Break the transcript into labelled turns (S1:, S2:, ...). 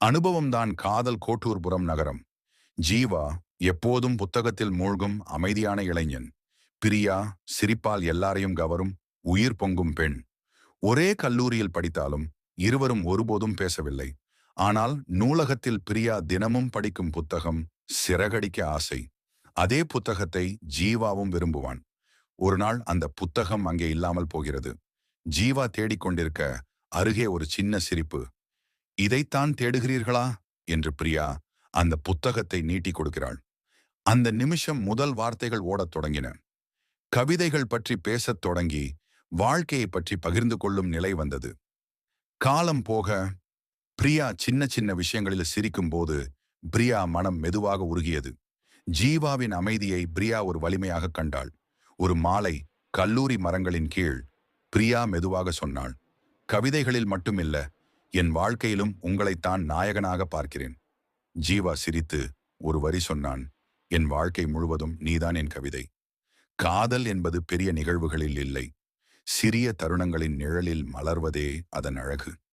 S1: அனுபவம்தான் காதல் கோட்டூர்புரம் நகரம். ஜீவா எப்போதும் புத்தகத்தில் மூழ்கும் அமைதியான இளைஞன். பிரியா சிரிப்பால் எல்லாரையும் கவரும் உயிர் பொங்கும் பெண். ஒரே கல்லூரியில் படித்தாலும் இருவரும் ஒருபோதும் பேசவில்லை. ஆனால் நூலகத்தில் பிரியா தினமும் படிக்கும் புத்தகம் சிறகடிக்க ஆசை. அதே புத்தகத்தை ஜீவாவும் விரும்புவான். ஒரு நாள் அந்த புத்தகம் அங்கே இல்லாமல் போகிறது. ஜீவா தேடிக்கொண்டிருக்க அருகே ஒரு சின்ன சிரிப்பு. இதைத்தான் தேடுகிறீர்களா என்று பிரியா அந்த புத்தகத்தை நீட்டிக் கொடுக்கிறாள். அந்த நிமிஷம் முதல் வார்த்தைகள் ஓடத் தொடங்கின. கவிதைகள் பற்றி பேசத் தொடங்கி வாழ்க்கையை பற்றி பகிர்ந்து கொள்ளும் நிலை வந்தது. காலம் போக பிரியா சின்ன சின்ன விஷயங்களில் சிரிக்கும் போது பிரியா மனம் மெதுவாக உருகியது. ஜீவாவின் அமைதியை பிரியா ஒரு வலிமையாக கண்டாள். ஒரு மாலை கல்லூரி மரங்களின் கீழ் பிரியா மெதுவாக சொன்னாள், கவிதைகளில் மட்டுமில்ல, என் வாழ்க்கையிலும் உங்களைத்தான் நாயகனாக பார்க்கிறேன். ஜீவா சிரித்து ஒரு வரி சொன்னான், என் வாழ்க்கை முழுவதும் நீதான் என் கவிதை. காதல் என்பது பெரிய நிகழ்வுகளில் இல்லை, சிறிய தருணங்களின் நிழலில் மலர்வதே அதன் அழகு.